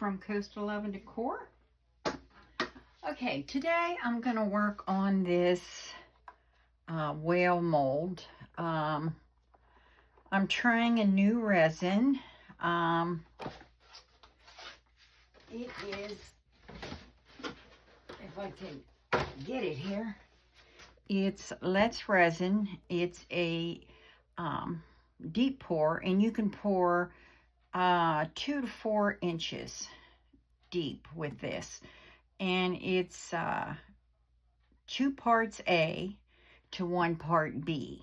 from Coastal Love and Decor. Okay, today I'm going to work on this whale mold. I'm trying a new resin. It is, if I can get it here, it's Let's Resin. It's a deep pour, and you can pour 2 to 4 inches deep with this, and it's 2 parts A to 1 part B.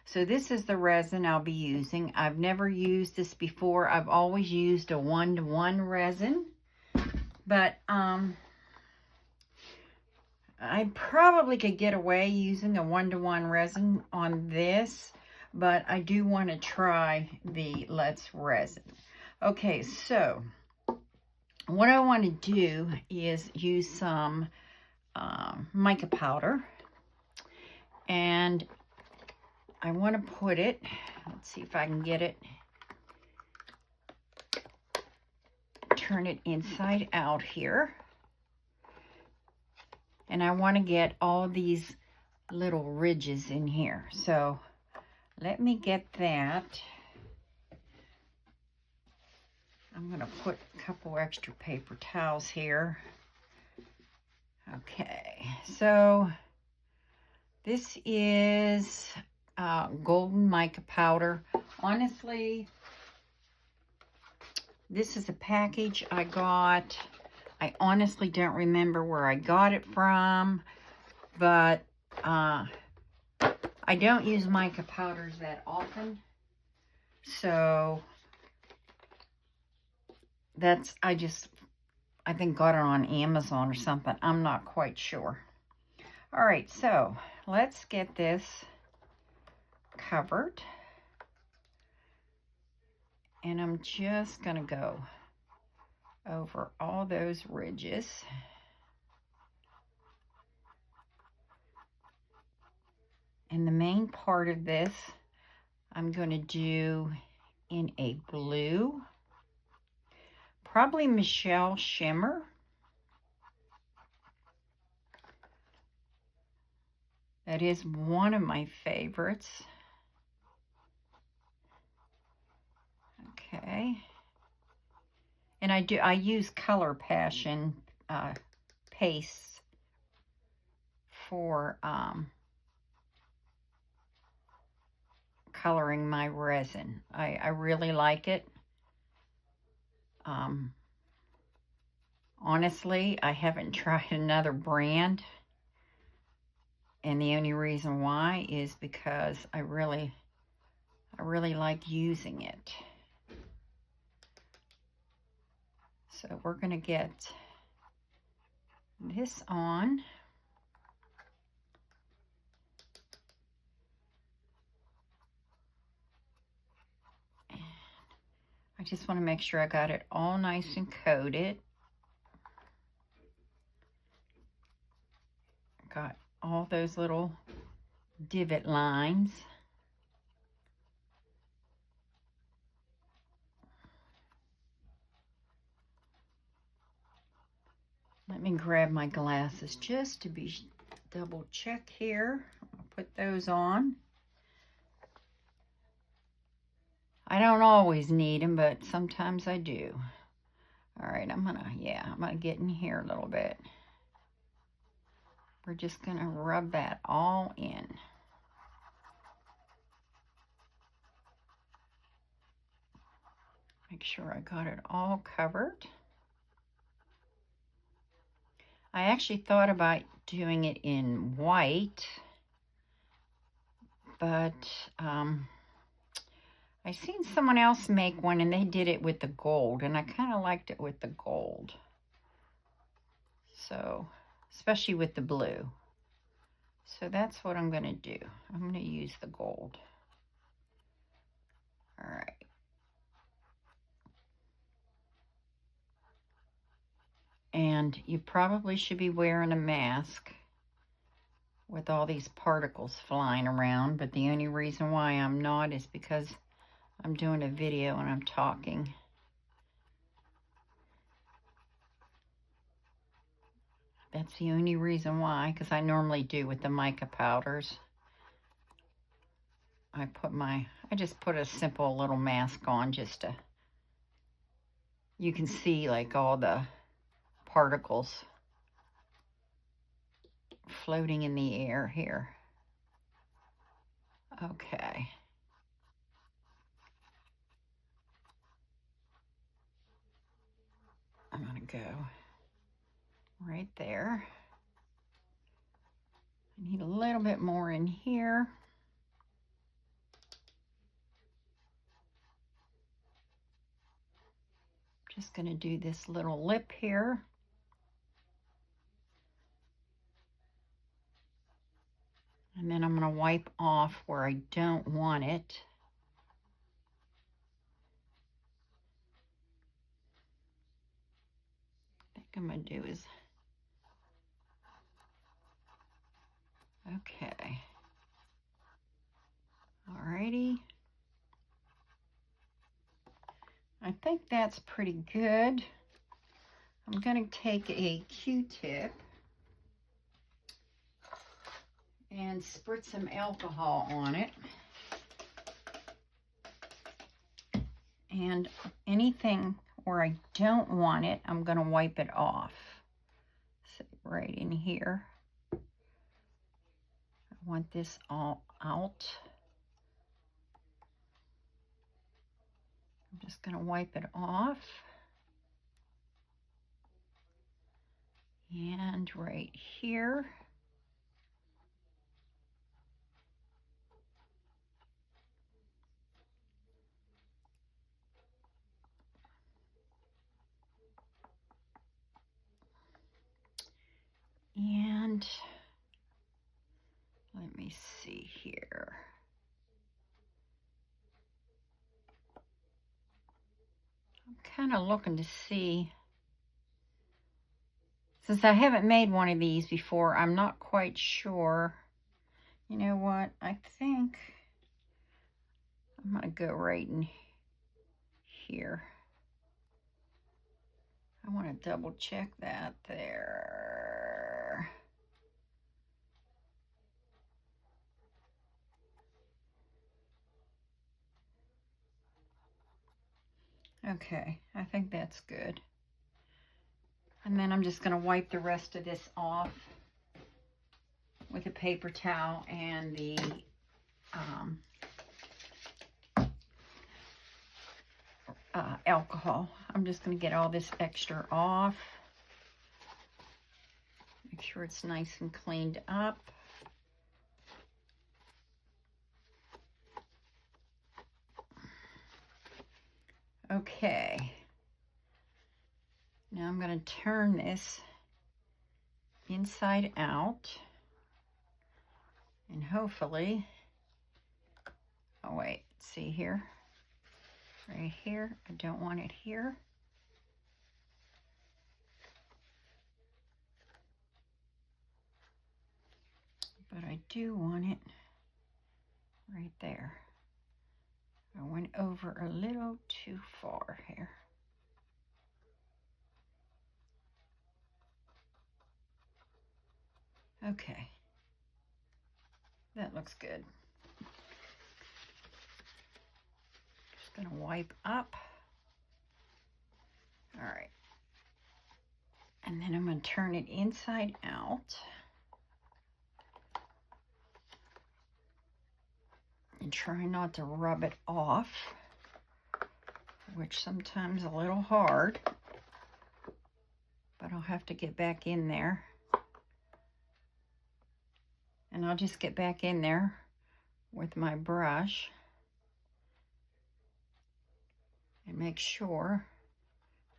So this is the resin I'll be using. I've never used this before. I've always used a 1-to-1 resin, but I probably could get away using a 1-to-1 resin on this, but I do want to try the Let's Resin. Okay, so what I want to do is use some mica powder, and I want to put it, let's see if I can get it, turn it inside out here, and I want to get all these little ridges in here. So let me get that. I'm going to put a couple extra paper towels here. Okay, so this is golden mica powder. Honestly, this is a package I got. I honestly don't remember where I got it from, but I don't use mica powders that often, so that's, I think got it on Amazon or something. I'm not quite sure. All right, so let's get this covered. And I'm just gonna go over all those ridges. And the main part of this, I'm gonna do in a blue. Probably Michelle Shimmer. That is one of my favorites. Okay. And I use Color Passion paste for coloring my resin. I really like it. Honestly, I haven't tried another brand, and the only reason why is because I really like using it. So we're going to get this on. And I just want to make sure I got it all nice and coated. Got all those little divot lines. Let me grab my glasses just to be double check here. I'll put those on. I don't always need them, but sometimes I do. All right, I'm gonna get in here a little bit. We're just gonna rub that all in. Make sure I got it all covered. I actually thought about doing it in white, but I seen someone else make one and they did it with the gold, and I kind of liked it with the gold. So, especially with the blue. So that's what I'm going to do. I'm going to use the gold. All right. And you probably should be wearing a mask with all these particles flying around, but the only reason why I'm not is because I'm doing a video and I'm talking. That's the only reason why, because I normally do with the mica powders. I just put a simple little mask on just to, you can see like all the particles floating in the air here. Okay. I'm gonna go right there. I need a little bit more in here. Just gonna do this little lip here. And then I'm gonna wipe off where I don't want it. I think I'm gonna do is, okay. Alrighty. I think that's pretty good. I'm gonna take a Q-tip and spritz some alcohol on it. And anything where I don't want it, I'm gonna wipe it off. So right in here. I want this all out. I'm just gonna wipe it off. And right here. And let me see here. I'm kind of looking to see, since I haven't made one of these before, I'm not quite sure. You know what? I think I'm going to go right in here. I want to double check that there. Okay, I think that's good. And then I'm just going to wipe the rest of this off with a paper towel and the alcohol. I'm just going to get all this extra off. Make sure it's nice and cleaned up. Okay. Now I'm going to turn this inside out. And hopefully, oh wait, see here? Right here. I don't want it here. But I do want it right there. I went over a little too far here. Okay. That looks good. Just gonna wipe up. All right. And then I'm gonna turn it inside out. And try not to rub it off, which sometimes a little hard, but I'll have to get back in there. And I'll just get back in there with my brush and make sure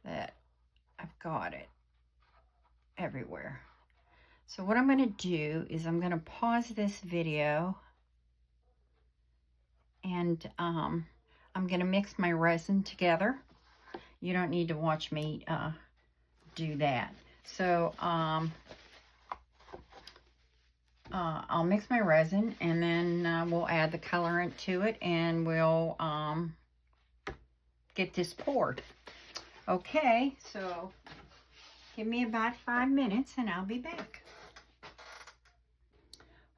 that I've got it everywhere. So what I'm going to do is I'm going to pause this video, and I'm going to mix my resin together. You don't need to watch me do that. So I'll mix my resin, and then we'll add the colorant to it, and we'll get this poured. Okay, so Give me about 5 minutes and I'll be back.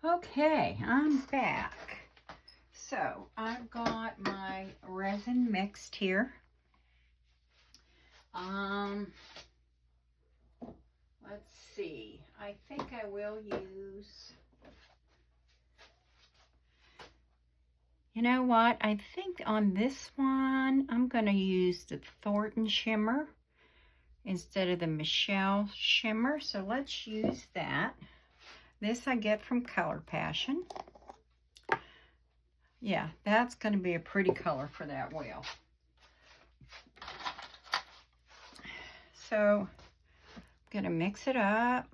Okay, I'm back. So I've got my resin mixed here. Let's see. I think I will use, you know what? I think on this one, I'm going to use the Thornton shimmer instead of the Michelle shimmer. So let's use that. This I get from Color Passion. Yeah, that's going to be a pretty color for that wheel. So I'm going to mix it up.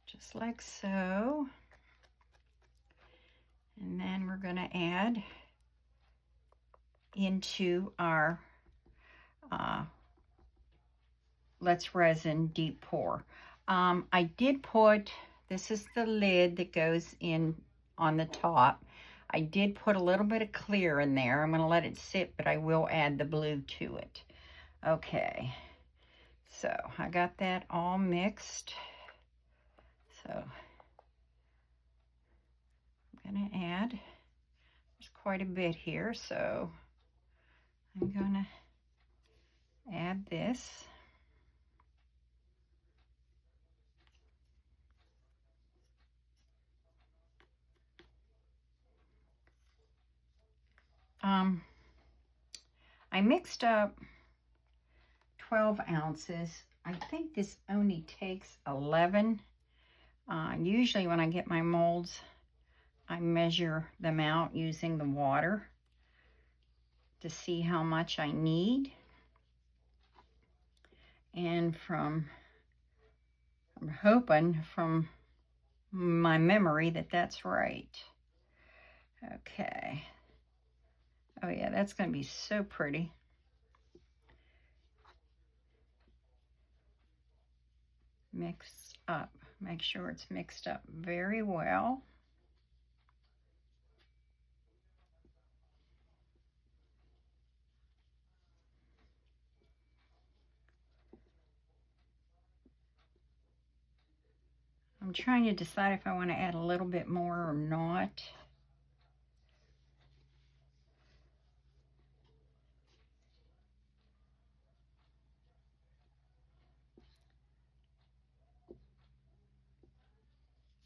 Just like so. And then we're going to add into our Let's Resin Deep Pour. I did put, this is the lid that goes in on the top. I did put a little bit of clear in there. I'm going to let it sit, but I will add the blue to it. Okay, so I got that all mixed. So I'm going to add, there's quite a bit here, so I'm going to add this. I mixed up 12 ounces. I think this only takes 11. Usually when I get my molds, I measure them out using the water to see how much I need. And I'm hoping from my memory that that's right. Okay. Oh yeah, that's going to be so pretty. Mix up. Make sure it's mixed up very well. I'm trying to decide if I want to add a little bit more or not.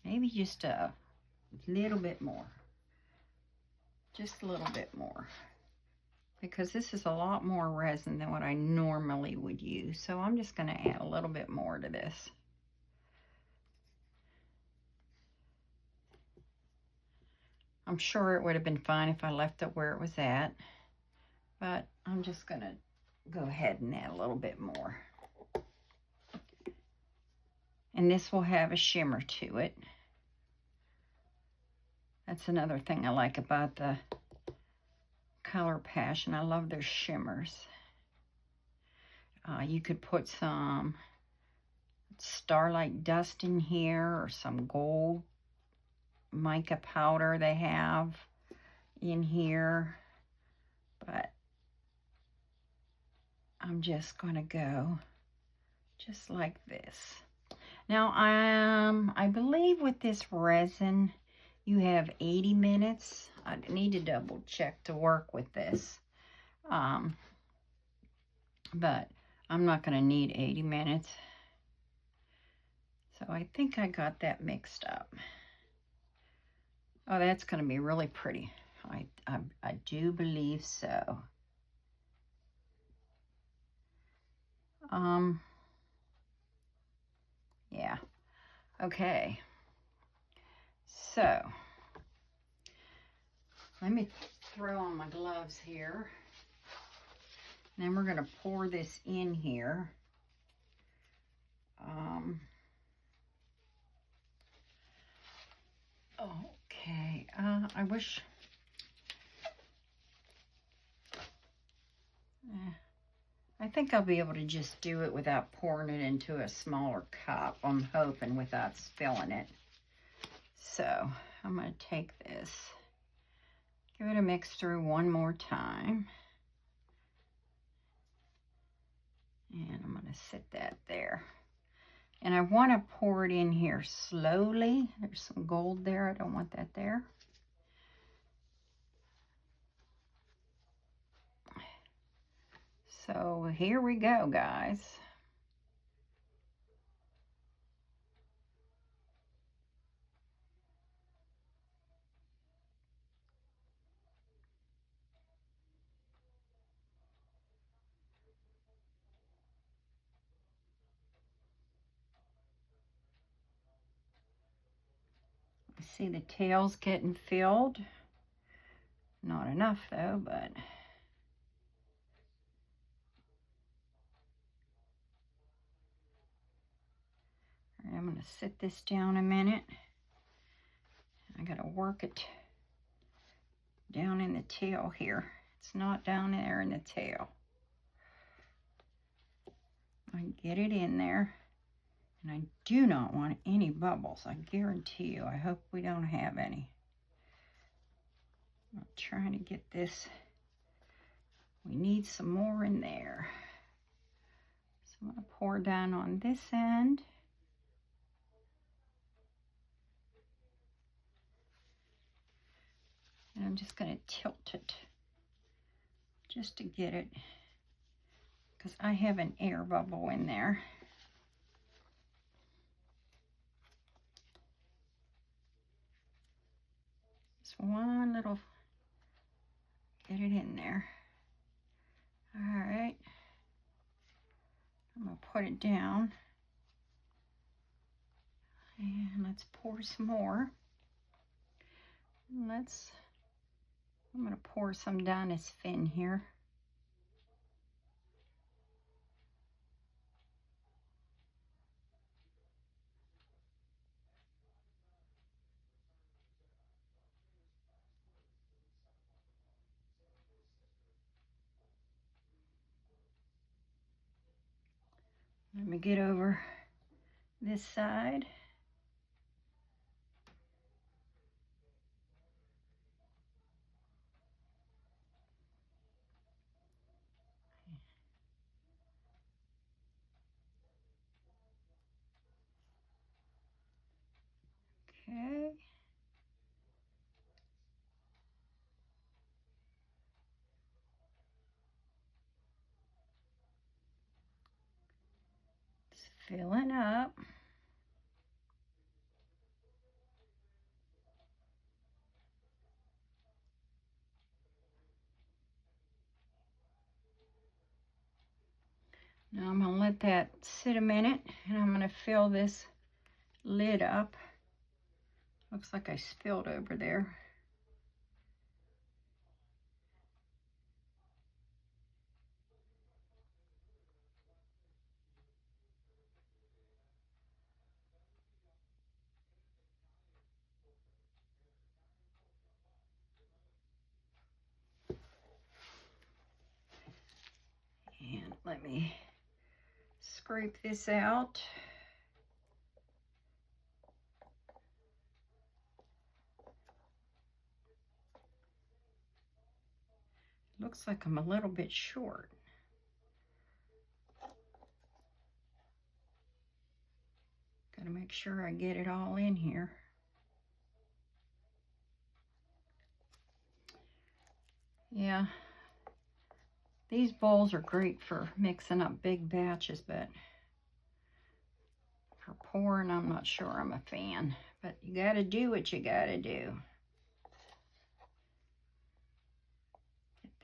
Maybe just a little bit more. Just a little bit more. Because this is a lot more resin than what I normally would use. So I'm just going to add a little bit more to this. I'm sure it would have been fine if I left it where it was at. But I'm just going to go ahead and add a little bit more. And this will have a shimmer to it. That's another thing I like about the Color Passion. I love their shimmers. You could put some Starlight Dust in here or some gold mica powder they have in here. But I'm just going to go just like this. Now, I believe with this resin, you have 80 minutes. I need to double check to work with this. But I'm not going to need 80 minutes. So I think I got that mixed up. Oh, that's going to be really pretty. I do believe so. Yeah. Okay. So, let me throw on my gloves here. And then we're going to pour this in here. Okay. I wish... I think I'll be able to just do it without pouring it into a smaller cup. I'm hoping, without spilling it. So I'm going to take this, give it a mix through one more time. And I'm going to sit that there. And I want to pour it in here slowly. There's some gold there. I don't want that there. So here we go, guys. I see the tails getting filled. Not enough though, but I'm going to sit this down a minute. I got to work it down in the tail here. It's not down there in the tail. I get it in there. And I do not want any bubbles. I guarantee you. I hope we don't have any. I'm trying to get this. We need some more in there. So I'm going to pour down on this end. And I'm just going to tilt it just to get it, because I have an air bubble in there. Just one little, get it in there. All right. I'm going to put it down. And let's pour some more. I'm going to pour some down his fin here. Let me get over this side. Okay. It's filling up. Now I'm going to let that sit a minute, and I'm going to fill this lid up. Looks like I spilled over there. And let me scrape this out. Looks like I'm a little bit short. Gotta make sure I get it all in here. Yeah, these bowls are great for mixing up big batches, but for pouring, I'm not sure I'm a fan. But you gotta do what you gotta do.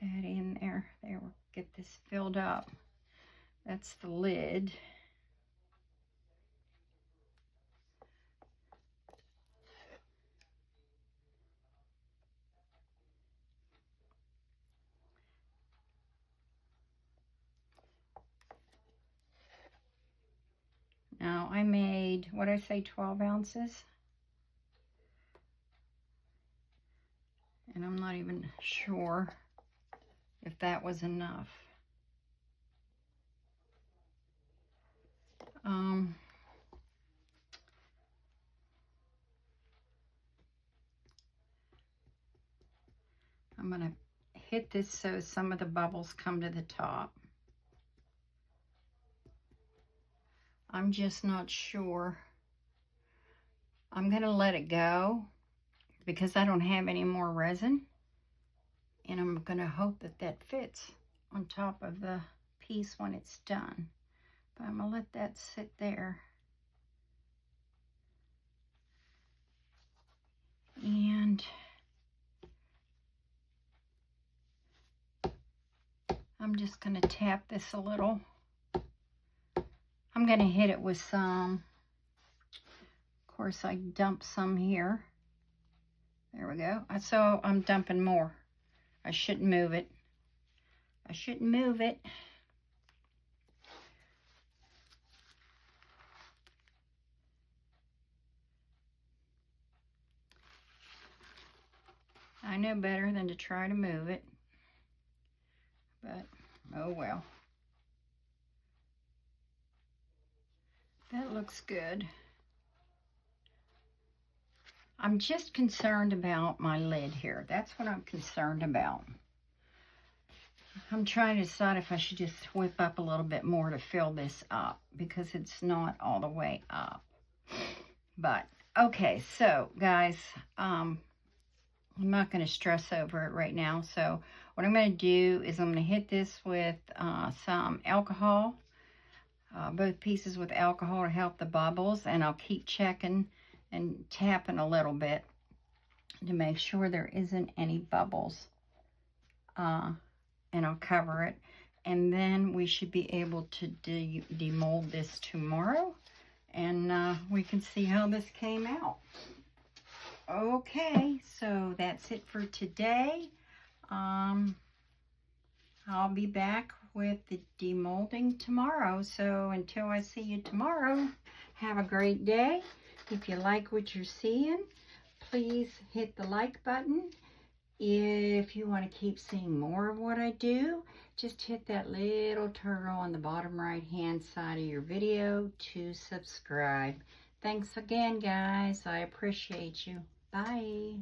Get that in there. There, we'll get this filled up. That's the lid. Now I made, what did I say, 12 ounces? And I'm not even sure if that was enough. I'm gonna hit this so some of the bubbles come to the top. I'm just not sure. I'm going to let it go because I don't have any more resin. And I'm going to hope that that fits on top of the piece when it's done. But I'm going to let that sit there. And I'm just going to tap this a little. I'm going to hit it with some. Of course, I dumped some here. There we go. So I'm dumping more. I shouldn't move it. I shouldn't move it. I know better than to try to move it. But, oh well. That looks good. I'm just concerned about my lid here. That's what I'm concerned about. I'm trying to decide if I should just whip up a little bit more to fill this up because it's not all the way up. But, okay, so guys, I'm not going to stress over it right now. So what I'm going to do is I'm going to hit this with some alcohol. Both pieces with alcohol to help the bubbles, and I'll keep checking and tapping a little bit to make sure there isn't any bubbles, and I'll cover it, and then we should be able to demold this tomorrow, and we can see how this came out. Okay, so that's it for today. I'll be back with the demolding tomorrow. So until I see you tomorrow, have a great day. If you like what you're seeing, please hit the like button. If you want to keep seeing more of what I do, just hit that little turtle on the bottom right hand side of your video to subscribe. Thanks again, guys. I appreciate you. Bye.